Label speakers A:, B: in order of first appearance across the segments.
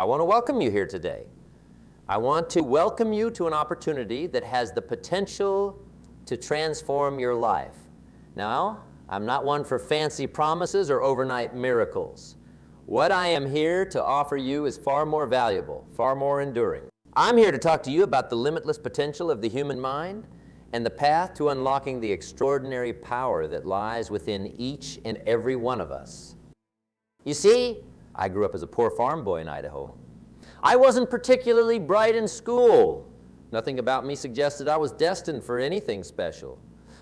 A: I want to welcome you here today. I want to welcome you to an opportunity that has the potential to transform your life. Now, I'm not one for fancy promises or overnight miracles. What I am here to offer you is far more valuable, far more enduring. I'm here to talk to you about the limitless potential of the human mind and the path to unlocking the extraordinary power that lies within each and every one of us. You see, I grew up as a poor farm boy in Idaho. I wasn't particularly bright in school. Nothing about me suggested I was destined for anything special.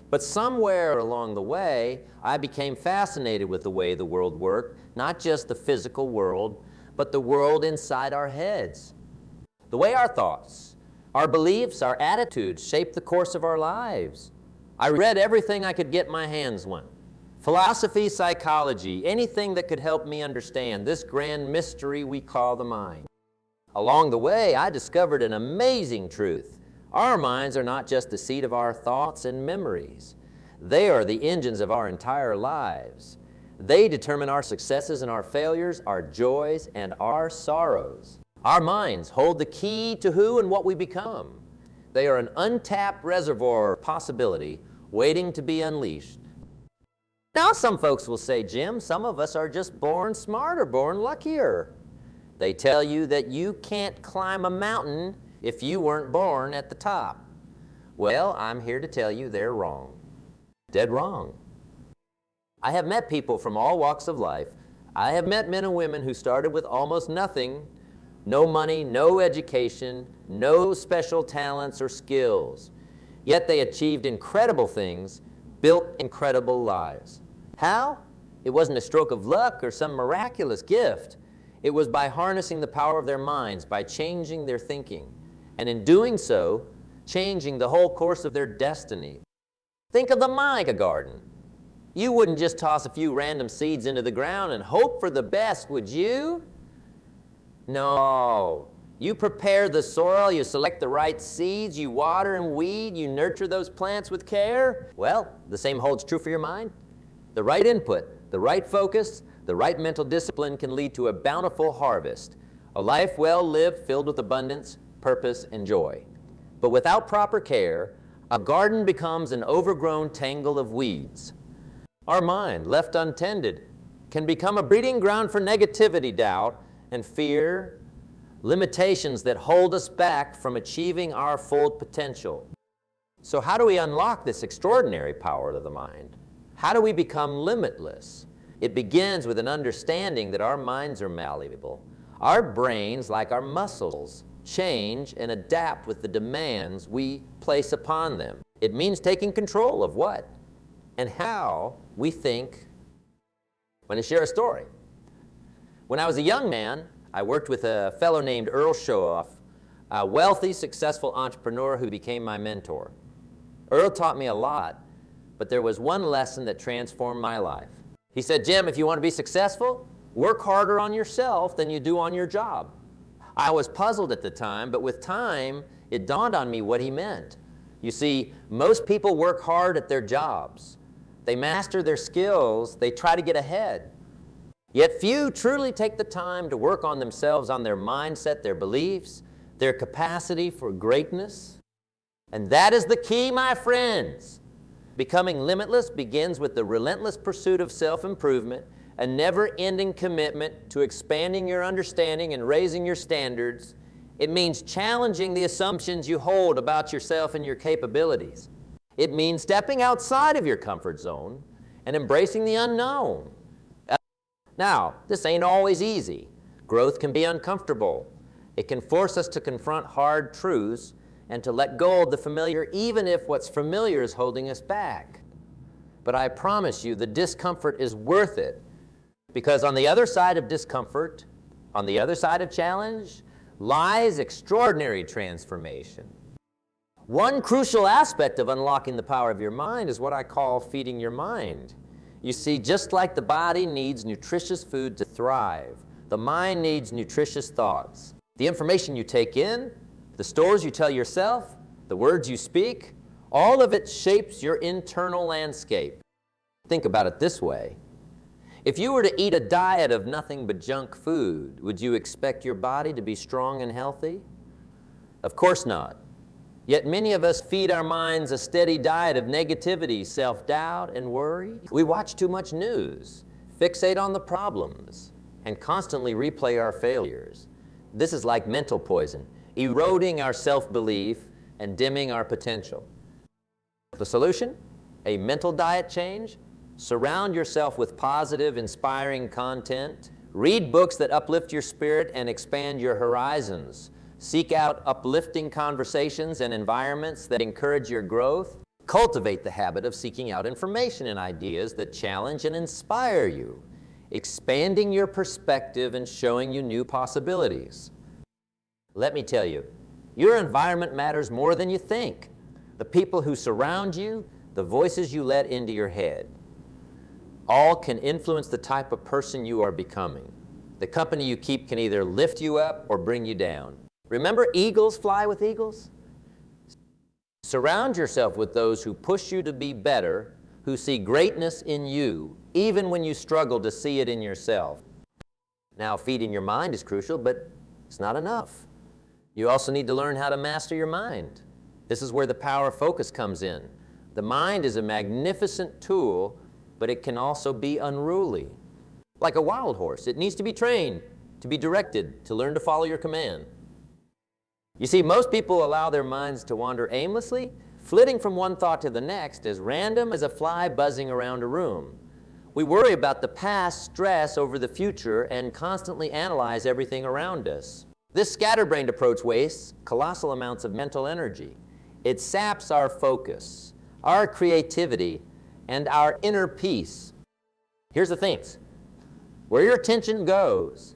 A: But somewhere along the way, I became fascinated with the way the world worked, not just the physical world, but the world inside our heads. The way our thoughts, our beliefs, our attitudes shape the course of our lives. I read everything I could get my hands on. Philosophy, psychology, anything that could help me understand this grand mystery we call the mind. Along the way, I discovered an amazing truth. Our minds are not just the seat of our thoughts and memories. They are the engines of our entire lives. They determine our successes and our failures, our joys and our sorrows. Our minds hold the key to who and what we become. They are an untapped reservoir of possibility waiting to be unleashed. Now some folks will say, Jim, some of us are just born smarter, born luckier. They tell you that you can't climb a mountain if you weren't born at the top. Well, I'm here to tell you they're wrong. Dead wrong. I have met people from all walks of life. I have met men and women who started with almost nothing, no money, no education, no special talents or skills. Yet they achieved incredible things, built incredible lives. How? It wasn't a stroke of luck or some miraculous gift. It was by harnessing the power of their minds, by changing their thinking, and in doing so, changing the whole course of their destiny. Think of the micah garden. You wouldn't just toss a few random seeds into the ground and hope for the best, would you? No. You prepare the soil, you select the right seeds, you water and weed, you nurture those plants with care. Well, the same holds true for your mind. The right input, the right focus, the right mental discipline can lead to a bountiful harvest, a life well lived filled with abundance, purpose, and joy. But without proper care, a garden becomes an overgrown tangle of weeds. Our mind, left untended, can become a breeding ground for negativity, doubt, and fear, limitations that hold us back from achieving our full potential. So how do we unlock this extraordinary power of the mind? How do we become limitless? It begins with an understanding that our minds are malleable. Our brains, like our muscles, change and adapt with the demands we place upon them. It means taking control of what and how we think. I'm going to share a story. When I was a young man, I worked with a fellow named Earl Showoff, a wealthy, successful entrepreneur who became my mentor. Earl taught me a lot, but there was one lesson that transformed my life. He said, Jim, if you want to be successful, work harder on yourself than you do on your job. I was puzzled at the time, but with time, it dawned on me what he meant. You see, most people work hard at their jobs. They master their skills. They try to get ahead. Yet few truly take the time to work on themselves, on their mindset, their beliefs, their capacity for greatness. And that is the key, my friends. Becoming limitless begins with the relentless pursuit of self-improvement, a never-ending commitment to expanding your understanding and raising your standards. It means challenging the assumptions you hold about yourself and your capabilities. It means stepping outside of your comfort zone and embracing the unknown. Now, this ain't always easy. Growth can be uncomfortable. It can force us to confront hard truths and to let go of the familiar, even if what's familiar is holding us back. But I promise you, the discomfort is worth it, because on the other side of discomfort, on the other side of challenge, lies extraordinary transformation. One crucial aspect of unlocking the power of your mind is what I call feeding your mind. You see, just like the body needs nutritious food to thrive, the mind needs nutritious thoughts. The information you take in, the stories you tell yourself, the words you speak, all of it shapes your internal landscape. Think about it this way. If you were to eat a diet of nothing but junk food, would you expect your body to be strong and healthy? Of course not. Yet many of us feed our minds a steady diet of negativity, self-doubt, and worry. We watch too much news, fixate on the problems, and constantly replay our failures. This is like mental poison, eroding our self-belief and dimming our potential. The solution? A mental diet change? Surround yourself with positive, inspiring content. Read books that uplift your spirit and expand your horizons. Seek out uplifting conversations and environments that encourage your growth. Cultivate the habit of seeking out information and ideas that challenge and inspire you, expanding your perspective and showing you new possibilities. Let me tell you, your environment matters more than you think. The people who surround you, the voices you let into your head, all can influence the type of person you are becoming. The company you keep can either lift you up or bring you down. Remember, eagles fly with eagles? Surround yourself with those who push you to be better, who see greatness in you, even when you struggle to see it in yourself. Now, feeding your mind is crucial, but it's not enough. You also need to learn how to master your mind. This is where the power of focus comes in. The mind is a magnificent tool, but it can also be unruly. Like a wild horse, it needs to be trained, to be directed, to learn to follow your command. You see, most people allow their minds to wander aimlessly, flitting from one thought to the next, as random as a fly buzzing around a room. We worry about the past, stress over the future, and constantly analyze everything around us. This scatterbrained approach wastes colossal amounts of mental energy. It saps our focus, our creativity, and our inner peace. Here's the thing. Where your attention goes,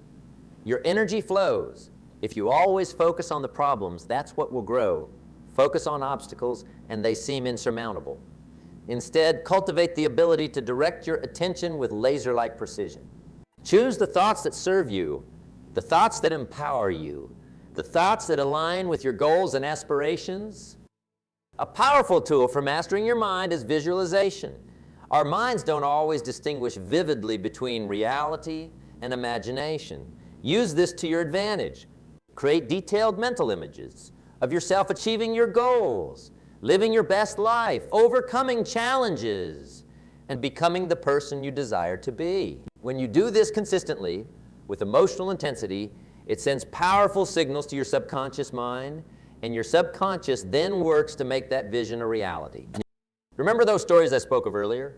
A: your energy flows. If you always focus on the problems, that's what will grow. Focus on obstacles, and they seem insurmountable. Instead, cultivate the ability to direct your attention with laser-like precision. Choose the thoughts that serve you, the thoughts that empower you, the thoughts that align with your goals and aspirations. A powerful tool for mastering your mind is visualization. Our minds don't always distinguish vividly between reality and imagination. Use this to your advantage. Create detailed mental images of yourself achieving your goals, living your best life, overcoming challenges, and becoming the person you desire to be. When you do this consistently, with emotional intensity, it sends powerful signals to your subconscious mind, and your subconscious then works to make that vision a reality. Remember those stories I spoke of earlier?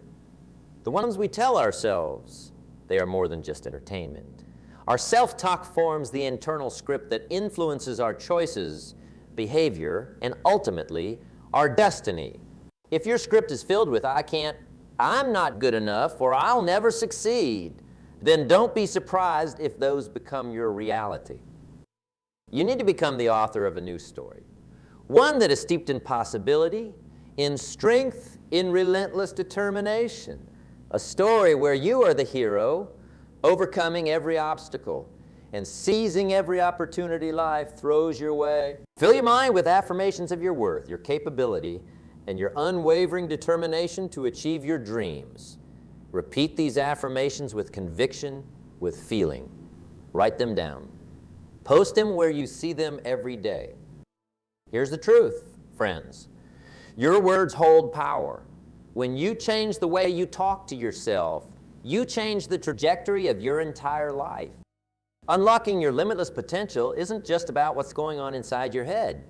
A: The ones we tell ourselves, they are more than just entertainment. Our self-talk forms the internal script that influences our choices, behavior, and ultimately, our destiny. If your script is filled with, I can't, I'm not good enough, or I'll never succeed, then don't be surprised if those become your reality. You need to become the author of a new story, one that is steeped in possibility, in strength, in relentless determination, a story where you are the hero, overcoming every obstacle and seizing every opportunity life throws your way. Fill your mind with affirmations of your worth, your capability, and your unwavering determination to achieve your dreams. Repeat these affirmations with conviction, with feeling. Write them down. Post them where you see them every day. Here's the truth, friends. Your words hold power. When you change the way you talk to yourself, you change the trajectory of your entire life. Unlocking your limitless potential isn't just about what's going on inside your head.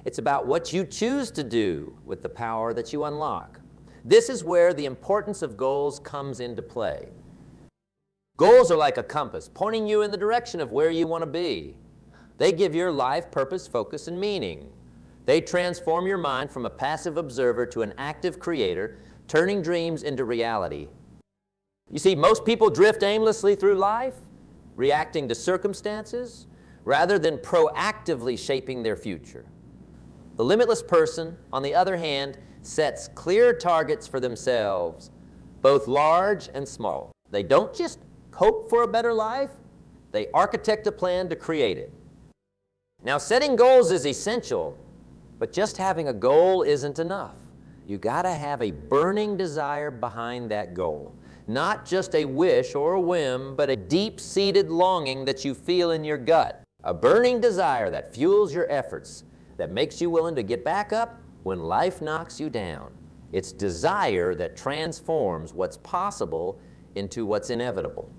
A: It's about what you choose to do with the power that you unlock. This is where the importance of goals comes into play. Goals are like a compass, pointing you in the direction of where you want to be. They give your life purpose, focus, and meaning. They transform your mind from a passive observer to an active creator, turning dreams into reality. You see, most people drift aimlessly through life, reacting to circumstances, rather than proactively shaping their future. The limitless person, on the other hand, sets clear targets for themselves, both large and small. They don't just hope for a better life, they architect a plan to create it. Now, setting goals is essential, but just having a goal isn't enough. You gotta have a burning desire behind that goal. Not just a wish or a whim, but a deep-seated longing that you feel in your gut. A burning desire that fuels your efforts, that makes you willing to get back up when life knocks you down. It's desire that transforms what's possible into what's inevitable.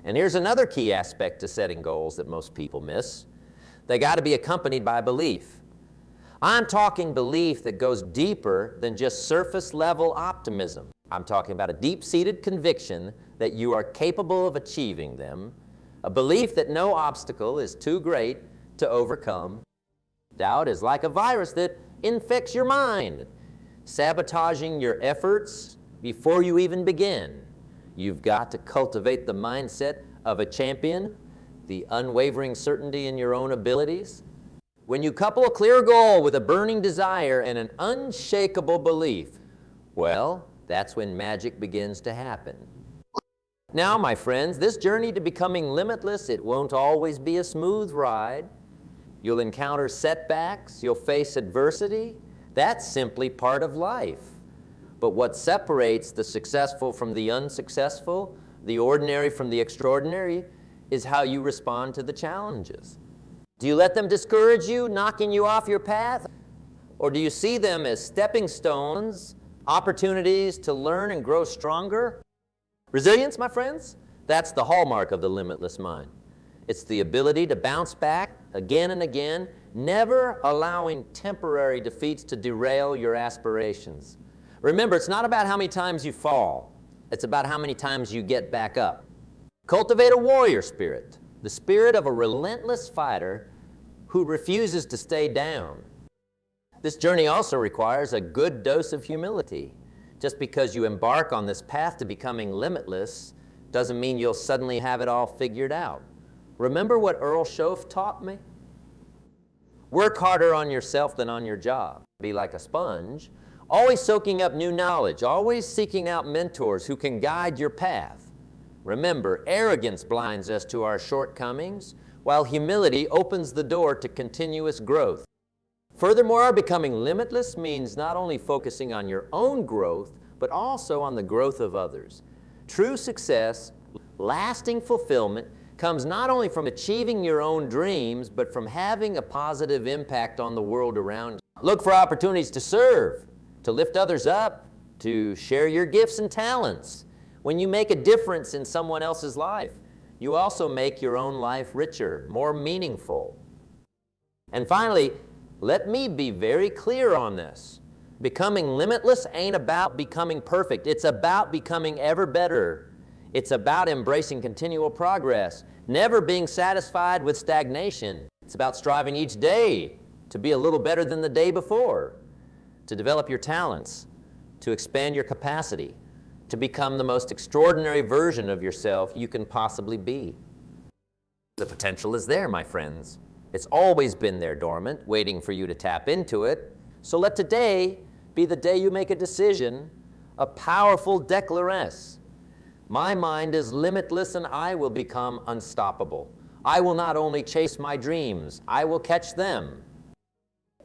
A: And here's another key aspect to setting goals that most people miss. They got to be accompanied by belief. I'm talking belief that goes deeper than just surface-level optimism. I'm talking about a deep-seated conviction that you are capable of achieving them, a belief that no obstacle is too great to overcome. Doubt is like a virus that infects your mind, sabotaging your efforts before you even begin. You've got to cultivate the mindset of a champion, the unwavering certainty in your own abilities. When you couple a clear goal with a burning desire and an unshakable belief, well, that's when magic begins to happen. Now, my friends, this journey to becoming limitless, it won't always be a smooth ride. You'll encounter setbacks, you'll face adversity. That's simply part of life. But what separates the successful from the unsuccessful, the ordinary from the extraordinary, is how you respond to the challenges. Do you let them discourage you, knocking you off your path? Or do you see them as stepping stones, opportunities to learn and grow stronger? Resilience, my friends, that's the hallmark of the limitless mind. It's the ability to bounce back again and again, never allowing temporary defeats to derail your aspirations. Remember, it's not about how many times you fall. It's about how many times you get back up. Cultivate a warrior spirit, the spirit of a relentless fighter who refuses to stay down. This journey also requires a good dose of humility. Just because you embark on this path to becoming limitless doesn't mean you'll suddenly have it all figured out. Remember what Earl Schoaf taught me? Work harder on yourself than on your job. Be like a sponge, always soaking up new knowledge, always seeking out mentors who can guide your path. Remember, arrogance blinds us to our shortcomings, while humility opens the door to continuous growth. Furthermore, becoming limitless means not only focusing on your own growth, but also on the growth of others. True success, lasting fulfillment, comes not only from achieving your own dreams, but from having a positive impact on the world around you. Look for opportunities to serve, to lift others up, to share your gifts and talents. When you make a difference in someone else's life, you also make your own life richer, more meaningful. And finally, let me be very clear on this. Becoming limitless ain't about becoming perfect. It's about becoming ever better. It's about embracing continual progress, never being satisfied with stagnation. It's about striving each day to be a little better than the day before, to develop your talents, to expand your capacity, to become the most extraordinary version of yourself you can possibly be. The potential is there, my friends. It's always been there dormant, waiting for you to tap into it. So let today be the day you make a decision, a powerful declarance. My mind is limitless and I will become unstoppable. I will not only chase my dreams, I will catch them.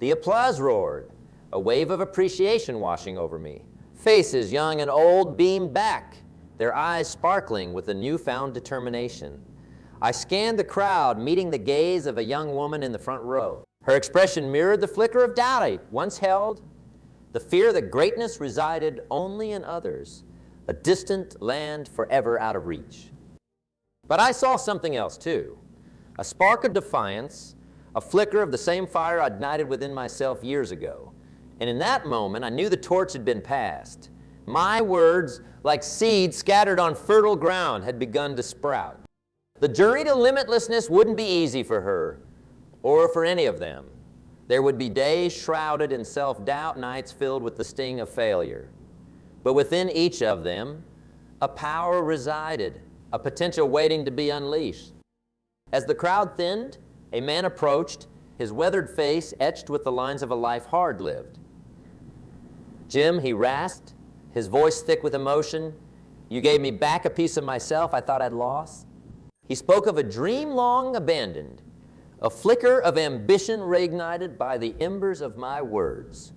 A: The applause roared, a wave of appreciation washing over me. Faces, young and old, beamed back, their eyes sparkling with a newfound determination. I scanned the crowd, meeting the gaze of a young woman in the front row. Her expression mirrored the flicker of doubt I once held, the fear that greatness resided only in others, a distant land forever out of reach. But I saw something else too, a spark of defiance, a flicker of the same fire I'd ignited within myself years ago. And in that moment, I knew the torch had been passed. My words, like seeds scattered on fertile ground, had begun to sprout. The journey to limitlessness wouldn't be easy for her, or for any of them. There would be days shrouded in self-doubt, nights filled with the sting of failure. But within each of them, a power resided, a potential waiting to be unleashed. As the crowd thinned, a man approached, his weathered face etched with the lines of a life hard-lived. "Jim," he rasped, his voice thick with emotion, "you gave me back a piece of myself I thought I'd lost." He spoke of a dream long abandoned, a flicker of ambition reignited by the embers of my words.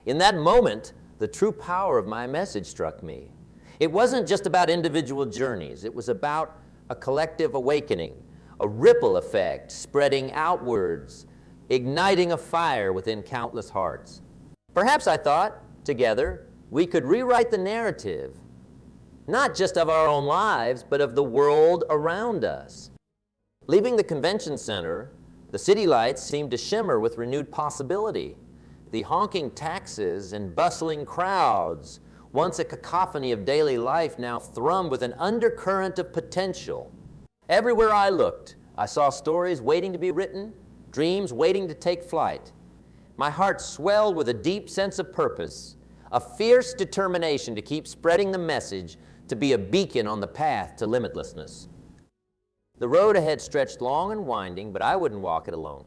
A: In that moment, the true power of my message struck me. It wasn't just about individual journeys. It was about a collective awakening, a ripple effect spreading outwards, igniting a fire within countless hearts. Perhaps, I thought, together, we could rewrite the narrative, not just of our own lives, but of the world around us. Leaving the convention center, the city lights seemed to shimmer with renewed possibility. The honking taxis and bustling crowds, once a cacophony of daily life, now thrummed with an undercurrent of potential. Everywhere I looked, I saw stories waiting to be written, dreams waiting to take flight. My heart swelled with a deep sense of purpose, a fierce determination to keep spreading the message, to be a beacon on the path to limitlessness. The road ahead stretched long and winding, but I wouldn't walk it alone.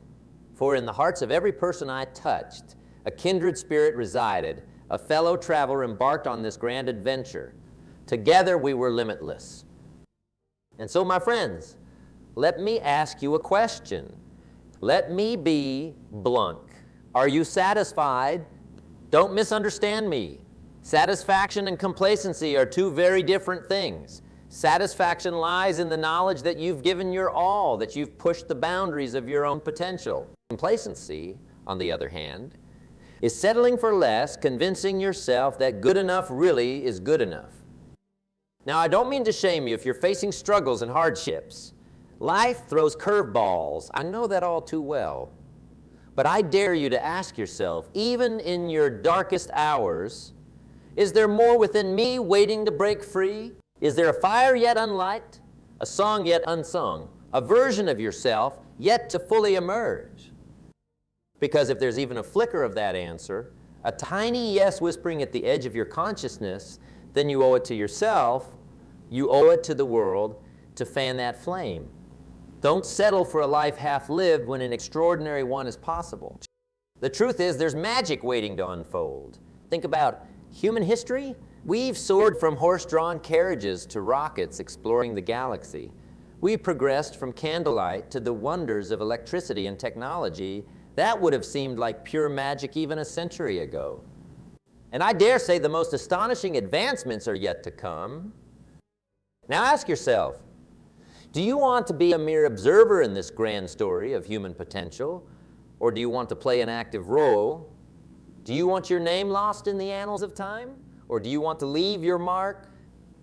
A: For in the hearts of every person I touched, a kindred spirit resided, a fellow traveler embarked on this grand adventure. Together we were limitless. And so, my friends, let me ask you a question. Let me be blunt. Are you satisfied? Don't misunderstand me. Satisfaction and complacency are two very different things. Satisfaction lies in the knowledge that you've given your all, that you've pushed the boundaries of your own potential. Complacency, on the other hand, is settling for less, convincing yourself that good enough really is good enough. Now, I don't mean to shame you if you're facing struggles and hardships. Life throws curveballs. I know that all too well. But I dare you to ask yourself, even in your darkest hours, is there more within me waiting to break free? Is there a fire yet unlit, a song yet unsung, a version of yourself yet to fully emerge? Because if there's even a flicker of that answer, a tiny yes whispering at the edge of your consciousness, then you owe it to yourself, you owe it to the world to fan that flame. Don't settle for a life half-lived when an extraordinary one is possible. The truth is, there's magic waiting to unfold. Think about human history. We've soared from horse-drawn carriages to rockets exploring the galaxy. We've progressed from candlelight to the wonders of electricity and technology. That would have seemed like pure magic even a century ago. And I dare say the most astonishing advancements are yet to come. Now ask yourself, do you want to be a mere observer in this grand story of human potential, or do you want to play an active role? Do you want your name lost in the annals of time, or do you want to leave your mark,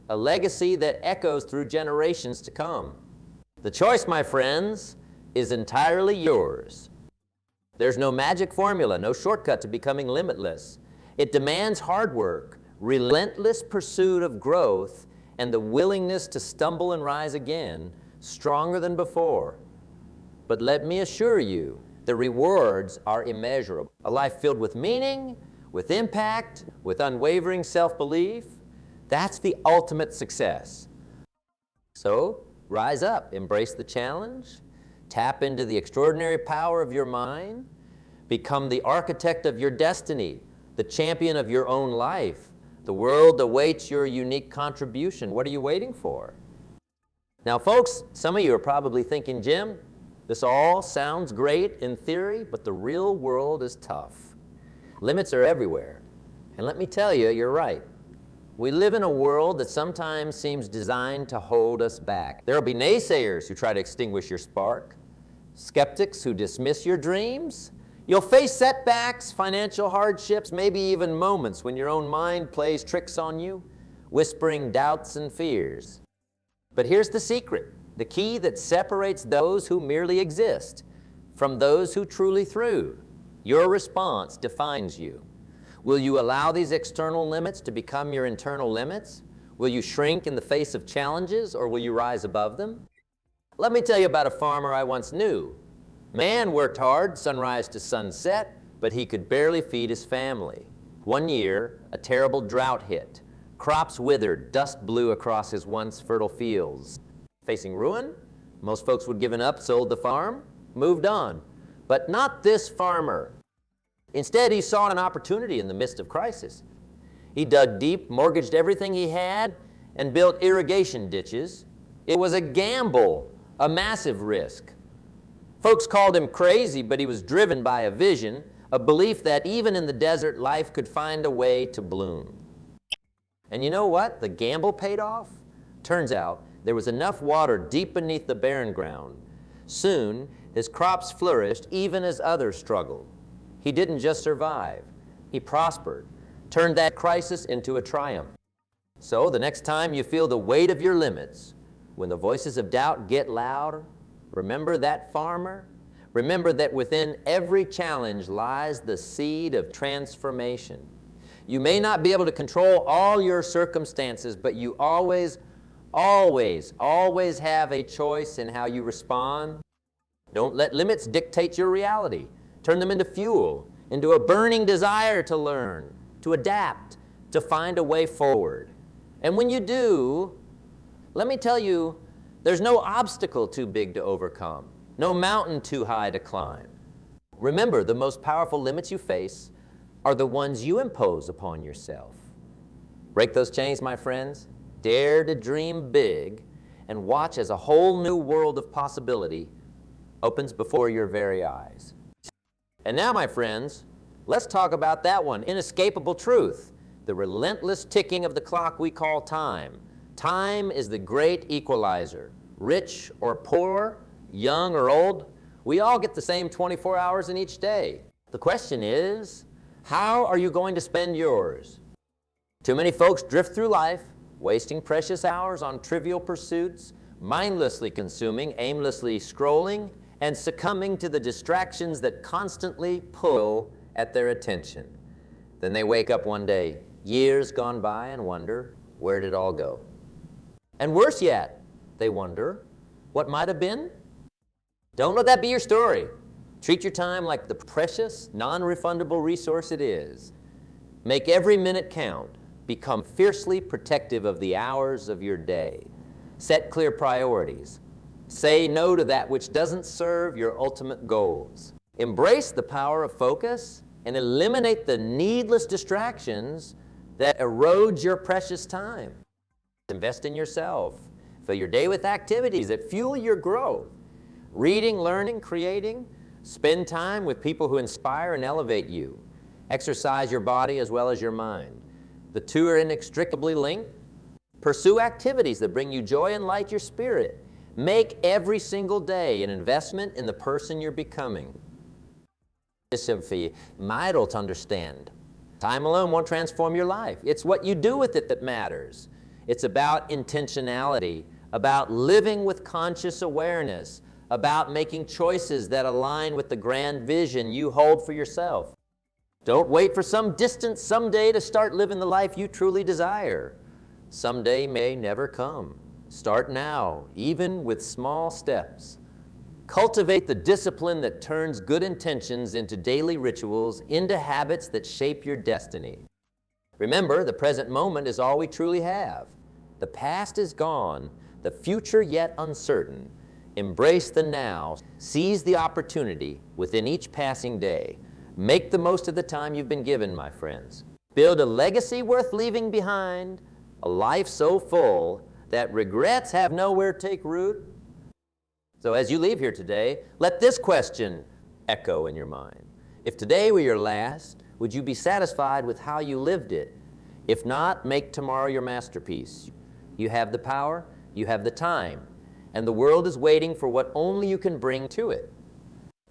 A: a legacy that echoes through generations to come? The choice, my friends, is entirely yours. There's no magic formula, no shortcut to becoming limitless. It demands hard work, relentless pursuit of growth, and the willingness to stumble and rise again, stronger than before. But let me assure you, the rewards are immeasurable. A life filled with meaning, with impact, with unwavering self-belief, that's the ultimate success. So, rise up, embrace the challenge, tap into the extraordinary power of your mind, become the architect of your destiny, the champion of your own life. The world awaits your unique contribution. What are you waiting for? Now, folks, some of you are probably thinking, Jim, this all sounds great in theory, but the real world is tough. Limits are everywhere. And let me tell you, you're right. We live in a world that sometimes seems designed to hold us back. There will be naysayers who try to extinguish your spark, skeptics who dismiss your dreams. You'll face setbacks, financial hardships, maybe even moments when your own mind plays tricks on you, whispering doubts and fears. But here's the secret, the key that separates those who merely exist from those who truly thrive. Your response defines you. Will you allow these external limits to become your internal limits? Will you shrink in the face of challenges, or will you rise above them? Let me tell you about a farmer I once knew. Man worked hard, sunrise to sunset, but he could barely feed his family. One year, a terrible drought hit. Crops withered, dust blew across his once fertile fields. Facing ruin, most folks would have given up, sold the farm, moved on. But not this farmer. Instead, he saw an opportunity in the midst of crisis. He dug deep, mortgaged everything he had, and built irrigation ditches. It was a gamble, a massive risk. Folks called him crazy, but he was driven by a vision, a belief that even in the desert, life could find a way to bloom. And you know what? The gamble paid off. Turns out there was enough water deep beneath the barren ground. Soon, his crops flourished even as others struggled. He didn't just survive, he prospered, turned that crisis into a triumph. So the next time you feel the weight of your limits, when the voices of doubt get louder, remember that farmer. Remember that within every challenge lies the seed of transformation. You may not be able to control all your circumstances, but you always have a choice in how you respond. Don't let limits dictate your reality. Turn them into fuel, into a burning desire to learn, to adapt, to find a way forward. And when you do, let me tell you, there's no obstacle too big to overcome, no mountain too high to climb. Remember, the most powerful limits you face are the ones you impose upon yourself. Break those chains, my friends. Dare to dream big and watch as a whole new world of possibility opens before your very eyes. And now, my friends, let's talk about that one, inescapable truth, the relentless ticking of the clock we call time. Time is the great equalizer. Rich or poor, young or old, we all get the same 24 hours in each day. The question is, how are you going to spend yours? Too many folks drift through life, wasting precious hours on trivial pursuits, mindlessly consuming, aimlessly scrolling, and succumbing to the distractions that constantly pull at their attention. Then they wake up one day, years gone by, and wonder, where did it all go? And worse yet, they wonder, what might have been? Don't let that be your story. Treat your time like the precious, non-refundable resource it is. Make every minute count. Become fiercely protective of the hours of your day. Set clear priorities. Say no to that which doesn't serve your ultimate goals. Embrace the power of focus and eliminate the needless distractions that erode your precious time. Invest in yourself. Fill your day with activities that fuel your growth. Reading, learning, creating. Spend time with people who inspire and elevate you. Exercise your body as well as your mind. The two are inextricably linked. Pursue activities that bring you joy and light your spirit. Make every single day an investment in the person you're becoming. You might understand. Time alone won't transform your life. It's what you do with it that matters. It's about intentionality, about living with conscious awareness, about making choices that align with the grand vision you hold for yourself. Don't wait for some distant someday to start living the life you truly desire. Someday may never come. Start now, even with small steps. Cultivate the discipline that turns good intentions into daily rituals, into habits that shape your destiny. Remember, the present moment is all we truly have. The past is gone, the future yet uncertain. Embrace the now. Seize the opportunity within each passing day. Make the most of the time you've been given, my friends. Build a legacy worth leaving behind, a life so full that regrets have nowhere to take root. So as you leave here today, let this question echo in your mind. If today were your last, would you be satisfied with how you lived it? If not, make tomorrow your masterpiece. You have the power, you have the time, and the world is waiting for what only you can bring to it.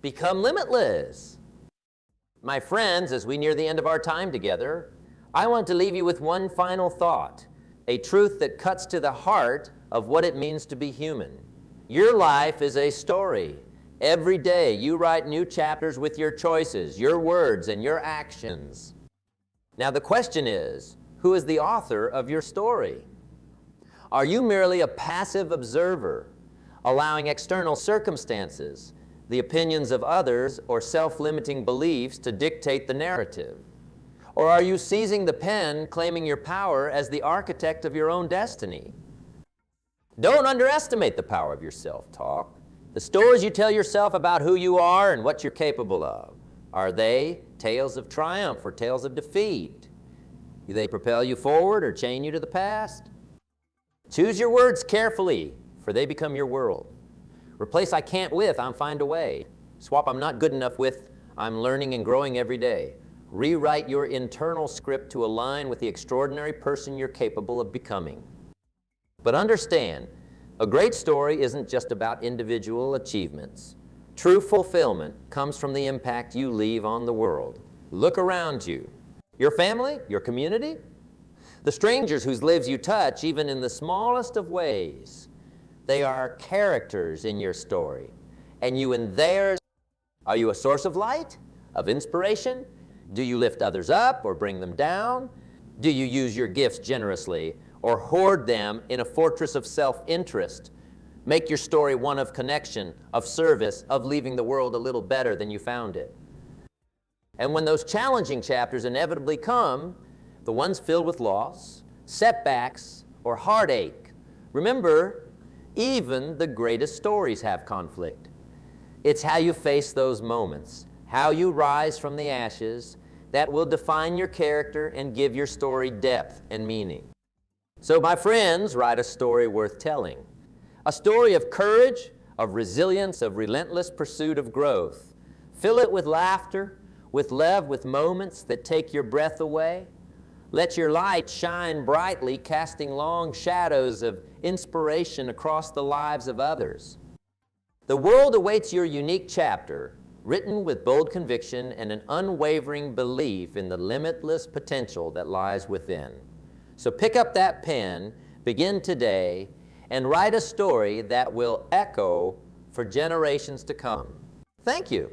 A: Become limitless. My friends, as we near the end of our time together, I want to leave you with one final thought, a truth that cuts to the heart of what it means to be human. Your life is a story. Every day you write new chapters with your choices, your words, and your actions. Now the question is, who is the author of your story? Are you merely a passive observer, allowing external circumstances, the opinions of others, or self-limiting beliefs to dictate the narrative? Or are you seizing the pen, claiming your power as the architect of your own destiny? Don't underestimate the power of your self-talk. The stories you tell yourself about who you are and what you're capable of, are they tales of triumph or tales of defeat? Do they propel you forward or chain you to the past? Choose your words carefully, for they become your world. Replace "I can't" with "I'm find a way." Swap "I'm not good enough" with "I'm learning and growing every day." Rewrite your internal script to align with the extraordinary person you're capable of becoming. But understand, a great story isn't just about individual achievements. True fulfillment comes from the impact you leave on the world. Look around you. Your family, your community, the strangers whose lives you touch, even in the smallest of ways. They are characters in your story, and you in theirs. Are you a source of light, of inspiration? Do you lift others up or bring them down? Do you use your gifts generously or hoard them in a fortress of self-interest? Make your story one of connection, of service, of leaving the world a little better than you found it. And when those challenging chapters inevitably come, the ones filled with loss, setbacks, or heartache, remember, even the greatest stories have conflict. It's how you face those moments, how you rise from the ashes, that will define your character and give your story depth and meaning. So my friends, write a story worth telling. A story of courage, of resilience, of relentless pursuit of growth. Fill it with laughter, with love, with moments that take your breath away. Let your light shine brightly, casting long shadows of inspiration across the lives of others. The world awaits your unique chapter, written with bold conviction and an unwavering belief in the limitless potential that lies within. So pick up that pen, begin today, and write a story that will echo for generations to come. Thank you.